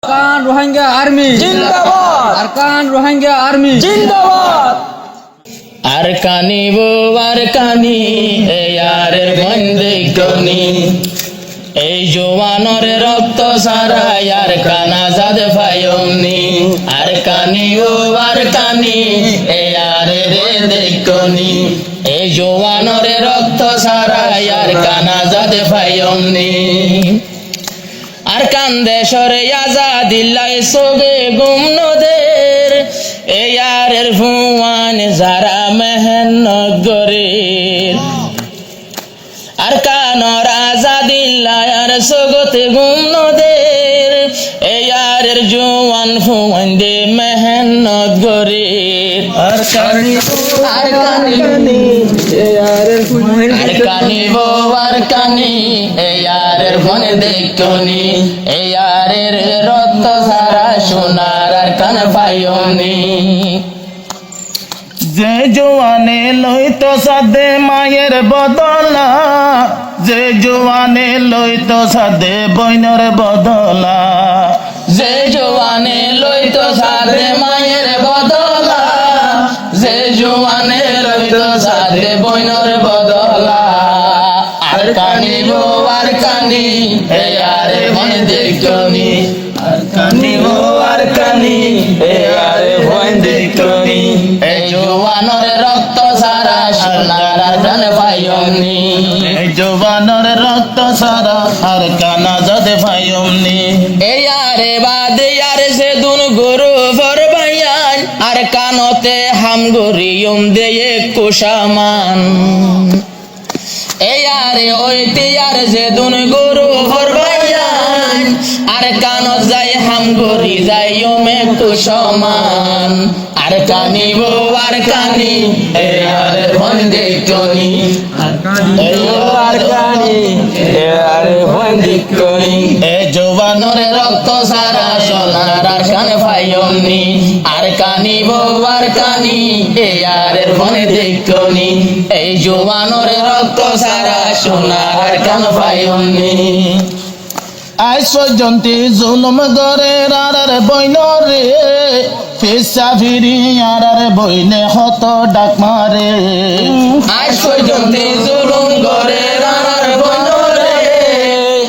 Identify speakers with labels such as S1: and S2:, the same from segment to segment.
S1: Arkan Rohingya army
S2: জিন্দাবাদ।
S1: Arkan Rohingya army
S2: জিন্দাবাদ। আরকানি বো আরকানি এয়ারে বন্দিকনি এই জওয়ানর রক্ত সারা আরকান আজাদ ফায়মনি আরকানি ও আরকানি এয়ারে রে দেখনি এই জওয়ানর রক্ত সারা আরকান আজাদ ফায়মনি আরকান দেশরে আজাদিল্লাই সোগে গুমনদের এয়ারের ফুয়ান যারা মেহনত গরের আরকানর আজাদিল্লাই আর সোগতে গুমনদের এয়ারের জওয়ান ফুয়ান দে মেহনত গরের আরকানি আরকানি বো আরকানি এয়ারের মনে দেখনি এয়ারের রক্ত সারা সোনার আরকান পাইনি যে জওয়ানে লইতো সাদে মায়ের বদলা যে জওয়ানে লইতো সাদে বইনর বদলা যে জওয়ানে লইতো সাদে মায়ের বদলা যে জওয়ানে লইতো সাদে বইনর বদলা আরকানি বো আরকানি এয়ারে মনে দেখনি আরকানি বো আরকানি এয়ারে মনে দেখনি এই জওয়ানর রক্ত সারা সোনার আরকান পাইনি এই জওয়ানর রক্ত সারা আরকান আজাদ পাইনি এয়ারে বাদে ইয়ারে সে দুন গুরু ফরবায়ান আরকানতে হাম গরিয়ম দেয়ে কুশামান এয়ারে ওইতে আর যে দুন গুরু ফরবায়ান আরকান যাই হাম গরি যাই ওমে কুশমান আরকানি বো আরকানি এয়ারে বন্দিকনি আরকানি এয়ারে বন্দিকনি এ জওয়ানর রক্ত সারা সোনার আরকান পাইনি আরকানি বো আরকানি এয়ারে বন্দিকনি এই জওয়ানর রক্ত সারা সোনার আরকান পাইনি আই সজন্তি জুলুম গরে রার বইনরে ফিসা ফিরি আর বইনে হত ডাক মারে আই সজন্তি জুলুম গরে রার বইনরে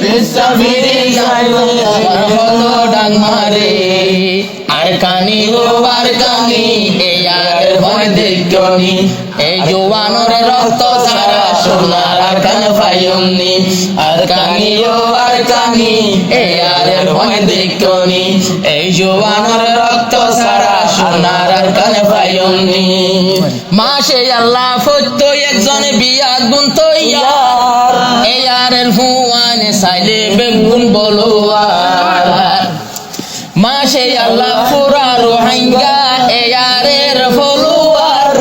S2: ফিসা ফিরি হত ডাক মারে আরকানি ও আরকানি এয়ার ভয় দেখনি এই জওয়ানর রক্ত সারা সোনার আরকান পাইনি আরকানি ও আরকানি এয়ার ভয় দেখনি এই জওয়ানর রক্ত সারা সোনার আরকান পাইনি মাসে আল্লাহ ফতো একজন বিয়াত গুন তৈয়ার এয়ারের ফুয়ান সাইলে বেগুন বলোয়ার মাসে আল্লাহ পুরা রোহিঙ্গা এয়ারের ফলোয়ার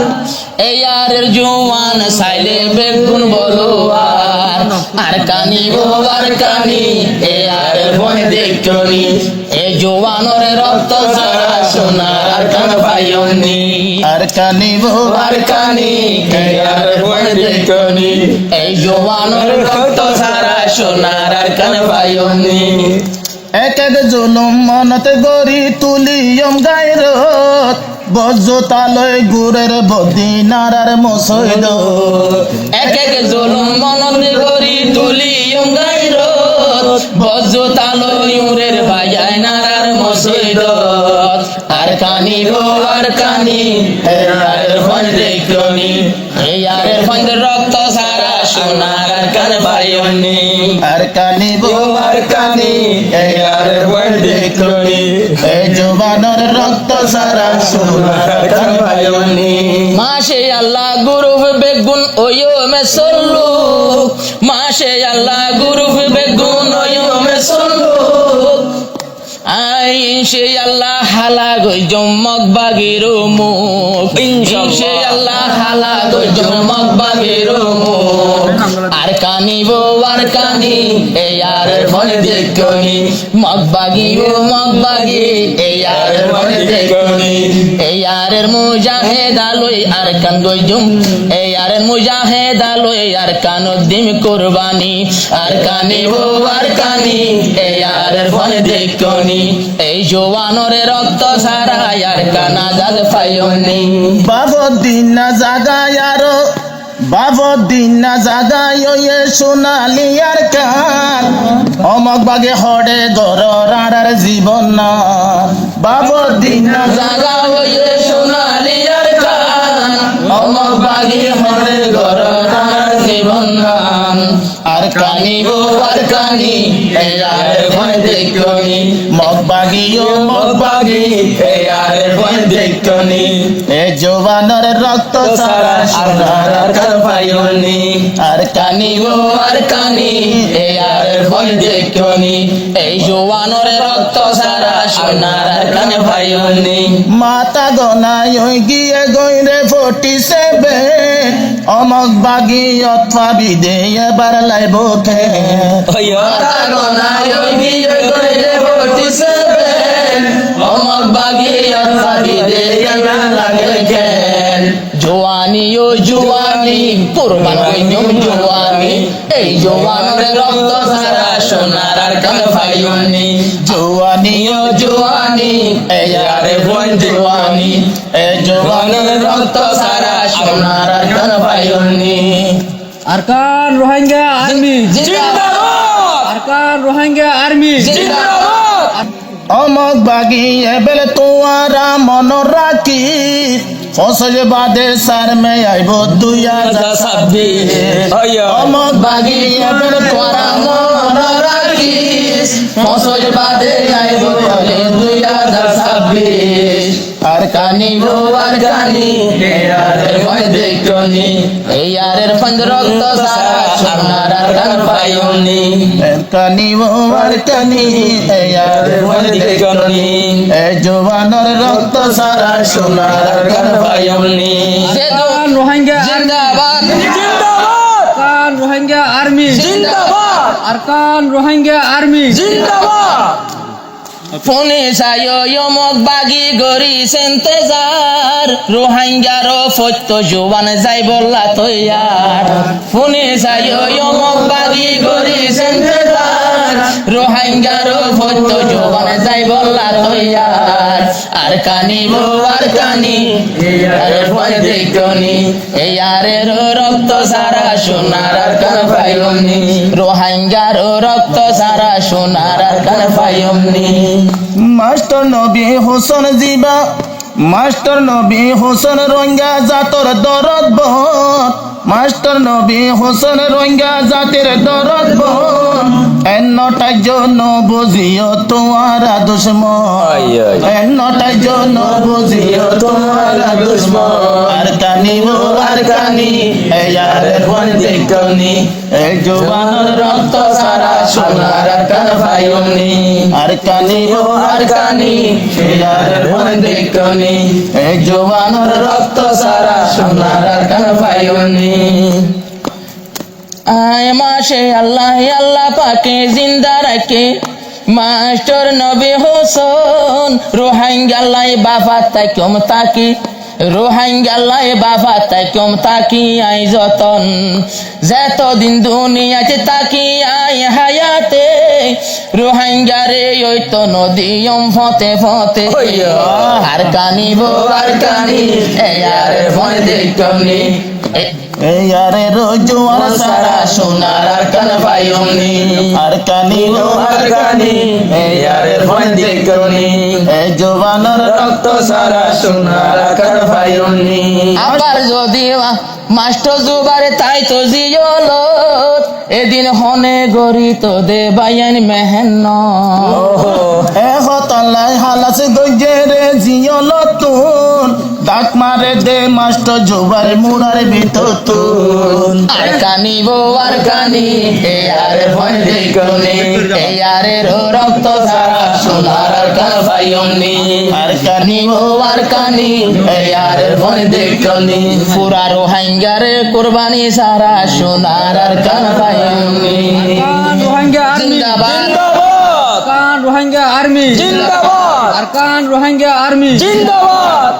S2: এয়ারের জওয়ান সাইলে বেগুন বলোয়ার আরকানি বো আরকানি এয়ারের বনে দেখনি এ জওয়ানর রক্ত সারা সোনার আরকান পাইনি আরকানি বো আরকানি এয়ারের বনে দেখনি এই জওয়ানর রক্ত সারা সোনার আরকান পাইনি এক এক জুলুম মনত গরি তুলিয়ম গায়রত বজ্জতালয় গুরের বদিনারার মসৈদ এক এক জুলুম মনত গরি তুলিয়ম গায়রত বজ্জতালয় গুরের বায়ানারার মসৈদ আরকানি গো আরকানি এয়ারের ফন দেখনি এয়ারের ফন রক্ত সারা সোনার আরকান পাইনি আরকানি গো আরকানি এয়ারের ফন দেখনি এই জওয়ানর রক্ত সারা সোনার আরকান পাইনি মাসে আল্লাহ গুরু বেগুন ওয়ো মে সল্লু মাসে আল্লাহ গুরু বেগুন ওয়ো মে সল্লু আইসে আল্লাহ হালা গই জমক বাগের মুখ ইনশে আল্লাহ হালা গই জমক বাগের মুখ আরকানি বো আরকানি এয়ারের মনে দেখনি মগবাগি ও মগবাগি এয়ারের মনে দেখনি এয়ারের মুজাহিদ আলোই আরকান গই জুম এয়ারের মুজাহিদ আলোই আরকান উদ্দিম কুরবানি আরকানি বো আরকানি এয়ারের মনে দেখনি এই জওয়ানরে রক্ত সারা আর কানা জাজ পাইনি
S3: বাবদিন না জাগায় আরো বাবদিন না জাগায় এ সোনালি আর কান অমক বাগে হড়ে গর আর জীবন না বাবদিন না
S2: জাগা হয়ে সোনালি আর কান অমক বাগি হরে গর জীবন গান আর কানিব আর কানি এই আর ভয় দেখনি
S3: মগ বাগিও মগ
S2: বাগি এই আর ভয় দেখনি
S3: এ জওয়ানের রক্ত সারা সোনার
S2: আর কান পাইনি
S3: আর
S2: কানিব আর কানি এই আর ভয় দেখনি এই জওয়ানরে রক্ত সারা সোনার আর কান পাইনি
S3: মাতা গনায় গিয়ে গইরে 47 অমক বাগি অথবা বিদে এবার লাইব খে
S2: মাতা গনায় গিয়ে গইরে 47 অমক বাগি অথবা বিদে এবার লাগে খেল জওয়ানি ও জওয়ানি কুরবান কইম জওয়ানি এই জওয়ানরে রক্ত সারা সোনার আর কান পাইনি
S3: জওয়ানি
S2: ও জওয়ানি এই আরে ভয় জওয়ানি
S3: এ জওয়ানের
S2: জওয়ানের রক্ত সারা সোনার আর কান পাইনি
S1: আরকান রোহিঙ্গা আর্মি
S2: জিন্দাবাদ
S1: আরকান রোহিঙ্গা আর্মি
S2: জিন্দাবাদ
S3: অমক বাগি এবেলে তোয়ারা মন রাখি ফসল বাদে সার মে আইব 2026 অমক বাগি এবেলে
S2: তোরা মন রাখিস ফসল বাদে আইব বলে 2026
S3: আর
S2: কানি গো আর কানি এয়ারের ভয় দেখনি এই আরের পঞ্জ রক্ত সারা সোনার আর কান পাইনি
S3: কানি আর কানি
S2: আর ভয় দেখনি
S3: এ জওয়ানের রক্ত সারা সোনার
S2: আর কান পাইনি
S1: আরকান রোহিঙ্গা
S2: জিন্দাবাদ
S1: আরকান রোহিঙ্গা আর্মি
S2: জিন্দাবাদ
S1: আরকান রোহিঙ্গা আর্মি
S2: জিন্দাবাদ ফোনে সায়ো ইয়মক বাগি গরি সেন্তেজার রোহিঙ্গারো ফত্য জোয়ান যাই বললা তৈয়ার ফোনে সায়ো ইয়মক বাগি গরি সেন্তেজার রোহিঙ্গারো ফত্য জোয়ান যাই বললা তৈয়ার আর কানি বো আর কানি আর ভয় দেখনি এই আরের রক্ত সারা সোনার আর কান পাইনি রোহিঙ্গারো রক্ত সারা সোনার আর কান পাইনি
S3: মাস্টার নবী হোসেন জিবা মাস্টার নবী হোসেন রোহিঙ্গা জাতর দরদ বহত মাস্টার নবী হোসেন রোহিঙ্গা জাতির দরদ বহত এন্নটার জন্য বুঝিও তোমারা দুশ্মন এন্নটার জন্য বুঝিও তোমারা দুশ্মন আর কানিব আর কানি এয়ার ভয় দেখনি এই জওয়ানের রক্ত সারা সোনার আর কান পাইনি আর কানিব আর কানি এয়ার ভয় দেখনি এই জওয়ানের রক্ত সারা সোনার আর কান পাইনি
S2: আয় মাসে আল্লাহ আল্লাহ পাকে জিন্দা রাখে মাস্টার নবী হোসেন রোহিঙ্গালাই বাবা তাইকম তাকি রোহিঙ্গালাই বাবা তাইকম তাকি আই যতন যতদিন দুনিয়াতে তাকি আই হায়াতে রোহিঙ্গারে ওই তো নদীয়ম ফতে ফতে আর কানিব আর কানি আর ভয় দেখনি
S3: এয়ারে রোজওয়ার সারা
S2: সোনার আর কান পাইনি
S3: আর কানিব
S2: আর কানি এয়ারের ভয় দেখনি
S3: এই জওয়ানের
S2: রক্ত সারা সোনার আর কান পাইনি আবার যদি মাস্টার জুবারে তাই তো জিয়লত এদিন হনে গরি তো দে বাইন মেহেন্ন
S3: এ হতালাই হালাসে গজেরে জিয়লতুন ডাক মারে দে মাস্টার জোবারে মুরার ভিতর তুন
S2: আর কানিব আর কানি এয়ারে ভয় দেখনি এয়ারের রক্ত সারা সোনার আর কান পাইনি
S3: আর কানিব
S2: আর কানি এয়ারের ভয় দেখনি পুরা রোহিঙ্গারে কুরবানি সারা সোনার আর কান পাইনি
S1: আরকান রোহিঙ্গা আর্মি
S2: জিন্দাবাদ
S1: আরকান রোহিঙ্গা আর্মি
S2: জিন্দাবাদ
S1: আরকান রোহিঙ্গা আর্মি
S2: জিন্দাবাদ